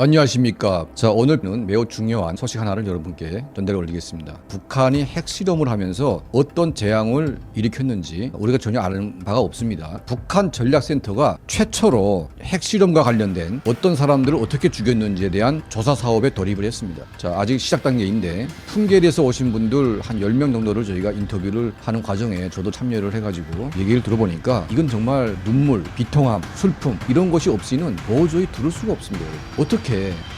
안녕하십니까. 자, 오늘은 매우 중요한 소식 하나를 여러분께 전달해 올리겠습니다. 북한이 핵실험을 하면서 어떤 재앙을 일으켰는지 우리가 전혀 아는 바가 없습니다. 북한 전략센터가 최초로 핵실험과 관련된 어떤 사람들을 어떻게 죽였는지에 대한 조사 사업에 돌입을 했습니다. 자, 아직 시작 단계인데 풍계리에서 오신 분들 한 10명 정도를 저희가 인터뷰를 하는 과정에 저도 참여를 해가지고 얘기를 들어보니까 이건 정말 눈물, 비통함, 슬픔 이런 것이 없이는 도저히 들을 수가 없습니다. 어떻게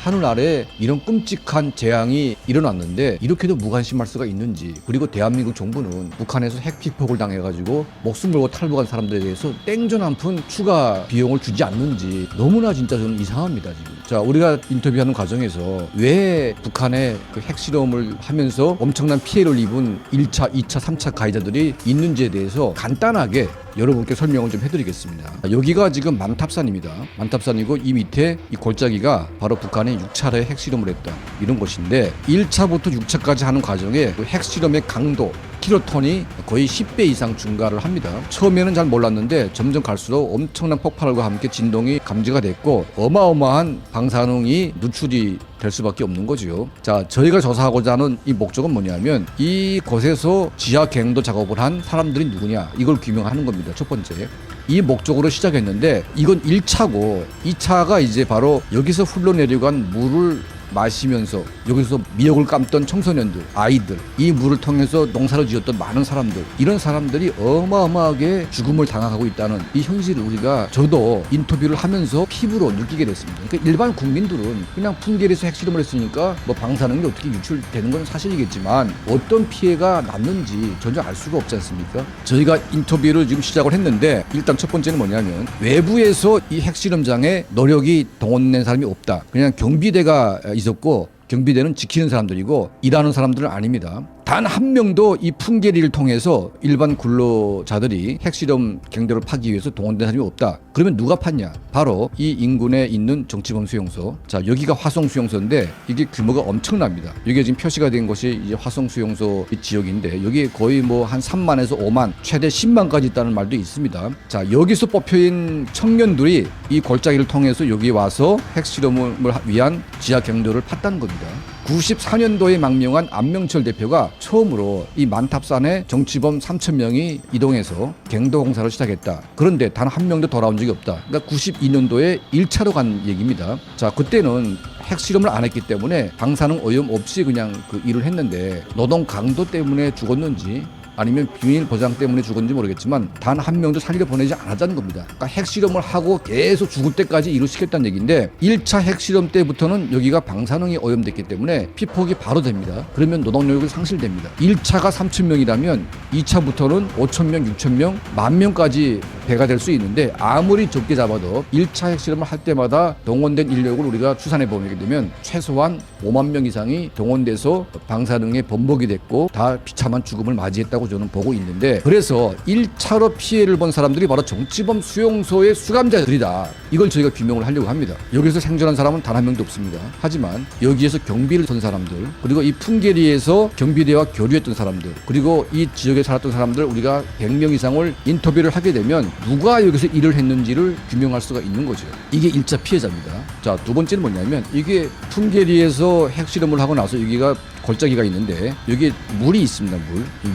하늘 아래 이런 끔찍한 재앙이 일어났는데 이렇게도 무관심할 수가 있는지, 그리고 대한민국 정부는 북한에서 핵 피폭을 당해가지고 목숨 걸고 탈북한 사람들에 대해서 땡전 한 푼 추가 비용을 주지 않는지 너무나 진짜 저는 이상합니다. 지금 자, 우리가 인터뷰하는 과정에서 왜 북한의 그 핵실험을 하면서 엄청난 피해를 입은 1차, 2차, 3차 가해자들이 있는지에 대해서 간단하게 여러분께 설명을 좀 해드리겠습니다. 여기가 지금 만탑산입니다. 만탑산이고 이 밑에 이 골짜기가 바로 북한이 6차례 핵실험을 했다 이런 것인데, 1차부터 6차까지 하는 과정에 그 핵실험의 강도 킬로톤이 거의 10배 이상 증가를 합니다. 처음에는 잘 몰랐는데 점점 갈수록 엄청난 폭발과 함께 진동이 감지가 됐고 어마어마한 방사능이 누출이 될 수밖에 없는 거죠. 자, 저희가 조사하고자 하는 이 목적은 뭐냐면 이곳에서 지하 갱도 작업을 한 사람들이 누구냐 이걸 규명하는 겁니다. 첫 번째. 이 목적으로 시작했는데 이건 1차고 2차가 이제 바로 여기서 흘러내려간 물을 마시면서 여기서 미역을 감던 청소년들, 아이들, 이 물을 통해서 농사를 지었던 많은 사람들, 이런 사람들이 어마어마하게 죽음을 당하고 있다는 이 현실을 우리가 저도 인터뷰를 하면서 피부로 느끼게 됐습니다. 그러니까 일반 국민들은 그냥 풍계리에서 핵실험을 했으니까 뭐 방사능이 어떻게 유출되는 건 사실이겠지만 어떤 피해가 났는지 전혀 알 수가 없지 않습니까? 저희가 인터뷰를 지금 시작을 했는데 일단 첫 번째는 뭐냐면 외부에서 이 핵실험장에 노력이 동원된 사람이 없다. 그냥 경비대가 있었고 경비대는 지키는 사람들이고 일하는 사람들은 아닙니다. 단 한 명도 이 풍계리를 통해서 일반 근로자들이 핵실험 갱도를 파기 위해서 동원된 사람이 없다. 그러면 누가 팠냐? 바로 이 인근에 있는 정치범 수용소. 자, 여기가 화성 수용소인데 이게 규모가 엄청납니다. 여기에 지금 표시가 된 것이 이제 화성 수용소 지역인데 여기에 거의 뭐 한 3만에서 5만, 최대 10만까지 있다는 말도 있습니다. 자, 여기서 뽑혀인 청년들이 이 골짜기를 통해서 여기 와서 핵실험을 위한 지하 갱도를 팠다는 겁니다. 94년도에 망명한 안명철 대표가 처음으로 이 만탑산에 정치범 3,000명이 이동해서 갱도 공사를 시작했다. 그런데 단 한 명도 돌아온 적이 없다. 그러니까 92년도에 1차로 간 얘기입니다. 자, 그때는 핵실험을 안 했기 때문에 방사능 오염 없이 그냥 그 일을 했는데 노동 강도 때문에 죽었는지 아니면 비밀 보장 때문에 죽었는지 모르겠지만 단 한 명도 살리려 보내지 않았다는 겁니다. 그러니까 핵실험을 하고 계속 죽을 때까지 일을 시켰다는 얘기인데 1차 핵실험 때부터는 여기가 방사능이 오염됐기 때문에 피폭이 바로 됩니다. 그러면 노동력이 상실됩니다. 1차가 3,000명이라면 2차부터는 5,000명, 6,000명, 10,000명까지 배가 될 수 있는데 아무리 적게 잡아도 1차 핵실험을 할 때마다 동원된 인력을 우리가 추산해 보게 되면 최소한 5만 명 이상이 동원돼서 방사능에 번복이 됐고 다 비참한 죽음을 맞이했다고 저는 보고 있는데, 그래서 1차로 피해를 본 사람들이 바로 정치범 수용소의 수감자들이다. 이걸 저희가 규명을 하려고 합니다. 여기서 생존한 사람은 단 한 명도 없습니다. 하지만 여기에서 경비를 선 사람들, 그리고 이 풍계리에서 경비대와 교류했던 사람들, 그리고 이 지역에 살았던 사람들 우리가 100명 이상을 인터뷰를 하게 되면 누가 여기서 일을 했는지를 규명할 수가 있는 거죠. 이게 1차 피해자입니다. 자, 두 번째는 뭐냐면 이게 풍계리에서 핵실험을 하고 나서 여기가 골짜기가 있는데 여기에 물이 있습니다.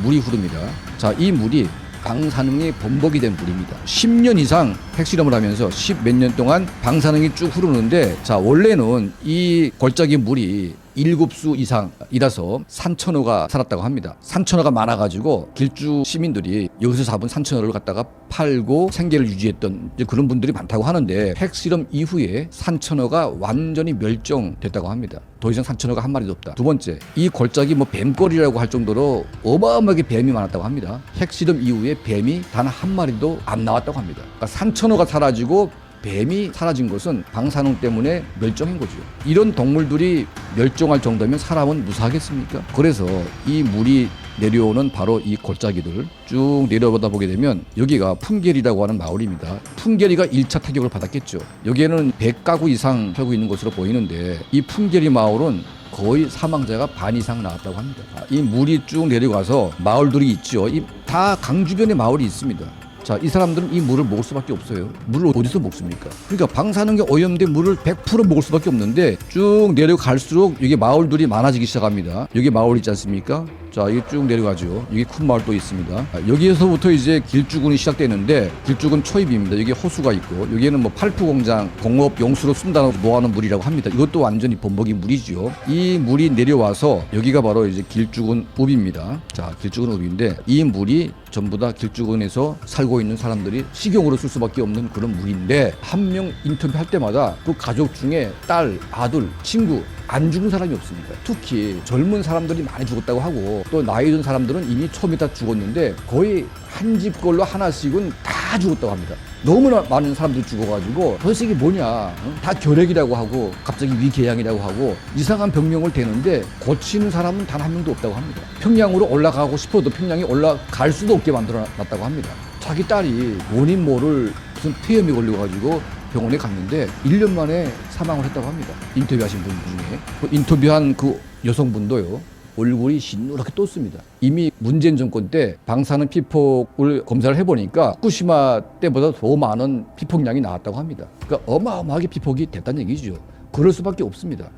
물이 흐릅니다. 자, 이 물이 방사능이 번복이 된 물입니다. 10년 이상 핵실험을 하면서 10 몇 년 동안 방사능이 쭉 흐르는데, 자, 원래는 이 골짜기 물이 7수 이상이라서 산천어가 살았다고 합니다. 산천어가 많아가지고 길주 시민들이 여기서 잡은 산천어를 갖다가 팔고 생계를 유지했던 그런 분들이 많다고 하는데 핵실험 이후에 산천어가 완전히 멸종됐다고 합니다. 더 이상 산천어가 한 마리도 없다. 두 번째, 이 골짜기 뭐 뱀거리라고 할 정도로 어마어마하게 뱀이 많았다고 합니다. 핵실험 이후에 뱀이 단 한 마리도 안 나왔다고 합니다. 그러니까 산천어가 사라지고 뱀이 사라진 것은 방사능 때문에 멸종한 거죠. 이런 동물들이 멸종할 정도면 사람은 무사하겠습니까? 그래서 이 물이 내려오는 바로 이 골짜기들 쭉 내려보다 보게 되면 여기가 풍계리라고 하는 마을입니다. 풍계리가 1차 타격을 받았겠죠. 여기에는 100가구 이상 살고 있는 것으로 보이는데 이 풍계리 마을은 거의 사망자가 반 이상 나왔다고 합니다. 이 물이 쭉 내려가서 마을들이 있죠. 다 강 주변에 마을이 있습니다. 자, 이 사람들은 이 물을 먹을 수밖에 없어요. 물을 어디서 먹습니까? 그러니까 방사능에 오염된 물을 100% 먹을 수밖에 없는데 쭉 내려갈수록 이게 마을들이 많아지기 시작합니다. 여기 마을 있지 않습니까? 자, 이게 쭉 내려가죠. 여기 큰 마을 또 있습니다. 여기에서부터 이제 길주군이 시작되는데 길주군 초입입니다. 여기 호수가 있고 여기에는 뭐 팔프 공장 공업 용수로 쓴다고 모아놓은 물이라고 합니다. 이것도 완전히 범벅이 물이죠. 이 물이 내려와서 여기가 바로 이제 길주군 읍입니다. 자, 길주군 읍인데 이 물이 전부 다 길주군에서 살고 있는 사람들이 식용으로 쓸 수밖에 없는 그런 물인데 한 명 인터뷰할 때마다 그 가족 중에 딸, 아들, 친구 안 죽은 사람이 없습니다. 특히 젊은 사람들이 많이 죽었다고 하고 또 나이 든 사람들은 이미 처음에 다 죽었는데 거의 한 집 걸로 하나씩은 다 죽었다고 합니다. 너무나 많은 사람들이 죽어가지고 도대체 이게 뭐냐, 다 결핵이라고 하고 갑자기 위궤양이라고 하고 이상한 병명을 대는데 고치는 사람은 단 한 명도 없다고 합니다. 평양으로 올라가고 싶어도 평양에 올라갈 수도 없게 만들어놨다고 합니다. 자기 딸이 원인 모를 무슨 폐렴이 걸려가지고 병원에 갔는데 1년 만에 사망을 했다고 합니다. 인터뷰하신 분 중에 그 인터뷰한 그 여성분도요, 얼굴이 시누렇게 떴습니다. 이미 문재인 정권 때 방사능 피폭을 검사를 해보니까 후쿠시마 때보다 더 많은 피폭량이 나왔다고 합니다. 그러니까 어마어마하게 피폭이 됐다는 얘기죠. 그럴 수밖에 없습니다.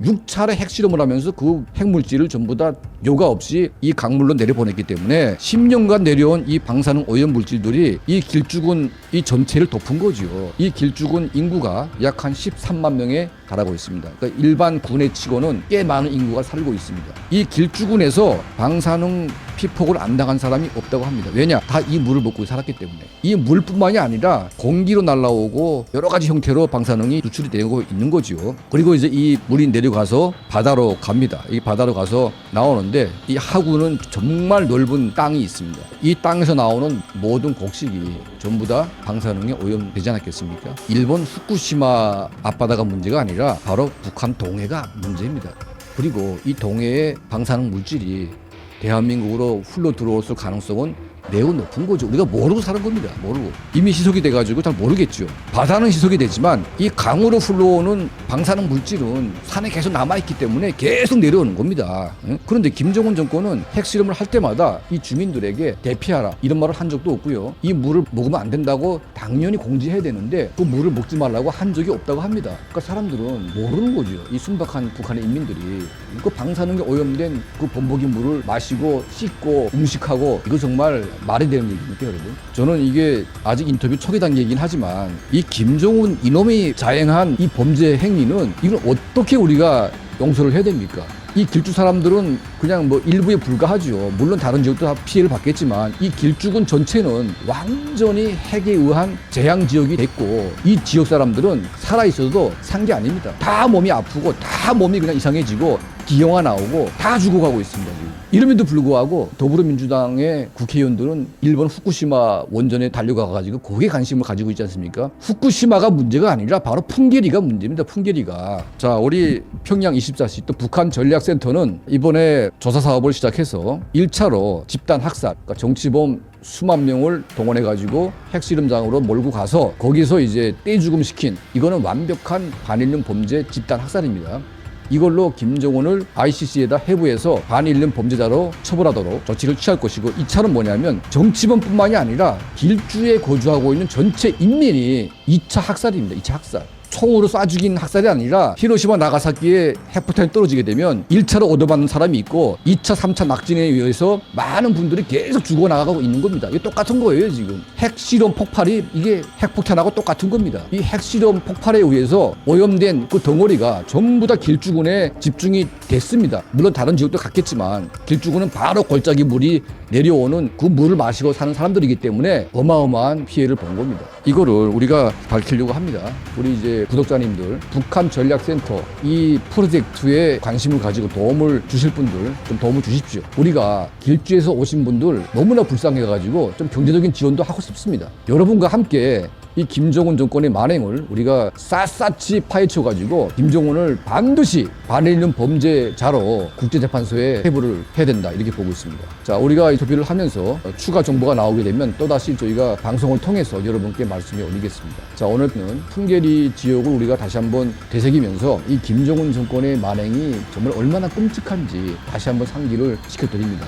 6차례 핵실험을 하면서 그 핵물질을 전부 다 요가 없이 이 강물로 내려보냈기 때문에 10년간 내려온 이 방사능 오염 물질들이 이 길주군 이 전체를 덮은 거죠. 이 길주군 인구가 약 한 13만 명에 달하고 있습니다. 그러니까 일반 군에 치고는 꽤 많은 인구가 살고 있습니다. 이 길주군에서 방사능 피폭을 안 당한 사람이 없다고 합니다. 왜냐? 다 이 물을 먹고 살았기 때문에. 이 물뿐만이 아니라 공기로 날아오고 여러 가지 형태로 방사능이 누출이 되고 있는 거죠. 그리고 이제 이 물이 내려가서 바다로 갑니다. 이 바다로 가서 나오는데 이 하구는 정말 넓은 땅이 있습니다. 이 땅에서 나오는 모든 곡식이 전부 다 방사능에 오염되지 않았겠습니까? 일본 후쿠시마 앞바다가 문제가 아니라 바로 북한 동해가 문제입니다. 그리고 이 동해의 방사능 물질이 대한민국으로 흘러 들어올 가능성은 매우 높은 거죠. 우리가 모르고 사는 겁니다. 모르고. 이미 희석이 돼가지고 잘 모르겠죠. 바다는 희석이 되지만 이 강으로 흘러오는 방사능 물질은 산에 계속 남아있기 때문에 계속 내려오는 겁니다. 그런데 김정은 정권은 핵실험을 할 때마다 이 주민들에게 대피하라 이런 말을 한 적도 없고요. 이 물을 먹으면 안 된다고 당연히 공지해야 되는데 그 물을 먹지 말라고 한 적이 없다고 합니다. 그러니까 사람들은 모르는 거죠. 이 순박한 북한의 인민들이 그 방사능에 오염된 그 범벅이 물을 마시고 씻고 음식하고 이거 정말 말이 되는 얘기입니까, 여러분? 저는 이게 아직 인터뷰 초기 단계이긴 하지만 이 김정은 이놈이 자행한 이 범죄 행위는 이걸 어떻게 우리가 용서를 해야 됩니까? 이 길주 사람들은 그냥 뭐 일부에 불과하죠. 물론 다른 지역도 다 피해를 받겠지만 이 길주군 전체는 완전히 핵에 의한 재앙 지역이 됐고 이 지역 사람들은 살아있어도 산 게 아닙니다. 다 몸이 아프고 다 몸이 그냥 이상해지고 기형아 나오고 다 죽어가고 있습니다. 지금. 이름에도 불구하고 더불어민주당의 국회의원들은 일본 후쿠시마 원전에 달려가가지고 거기에 관심을 가지고 있지 않습니까? 후쿠시마가 문제가 아니라 바로 풍계리가 문제입니다. 풍계리가. 자, 우리 평양 24시 또 북한 전략센터는 이번에 조사 사업을 시작해서 1차로 집단 학살, 그러니까 정치범 수만 명을 동원해가지고 핵실험장으로 몰고 가서 거기서 이제 떼죽음 시킨, 이거는 완벽한 반인륜 범죄 집단 학살입니다. 이걸로 김정은을 ICC에다 해부해서 반인륜 범죄자로 처벌하도록 조치를 취할 것이고, 2차는 뭐냐면 정치범뿐만이 아니라 길주에 거주하고 있는 전체 인민이 2차 학살입니다. 2차 학살. 총으로 쏴 죽인 학살이 아니라 히로시마 나가사키에 핵폭탄이 떨어지게 되면 1차로 얻어맞는 사람이 있고 2차, 3차 낙진에 의해서 많은 분들이 계속 죽어나가고 있는 겁니다. 이게 똑같은 거예요, 지금. 핵실험 폭발이 이게 핵폭탄하고 똑같은 겁니다. 이 핵실험 폭발에 의해서 오염된 그 덩어리가 전부 다 길주군에 집중이 됐습니다. 물론 다른 지역도 갔겠지만 길주군은 바로 골짜기 물이 내려오는 그 물을 마시고 사는 사람들이기 때문에 어마어마한 피해를 본 겁니다. 이거를 우리가 밝히려고 합니다. 우리 이제 구독자님들, 북한 전략센터 이 프로젝트에 관심을 가지고 도움을 주실 분들 좀 도움을 주십시오. 우리가 길주에서 오신 분들 너무나 불쌍해가지고 좀 경제적인 지원도 하고 싶습니다. 여러분과 함께 이 김정은 정권의 만행을 우리가 샅샅이 파헤쳐가지고 김정은을 반드시 반인륜 범죄자로 국제재판소에 회부를 해야 된다, 이렇게 보고 있습니다. 자, 우리가 인터뷰를 하면서 추가 정보가 나오게 되면 또다시 저희가 방송을 통해서 여러분께 말씀을 올리겠습니다. 자, 오늘은 풍계리 지역을 우리가 다시 한번 되새기면서 이 김정은 정권의 만행이 정말 얼마나 끔찍한지 다시 한번 상기를 시켜드립니다.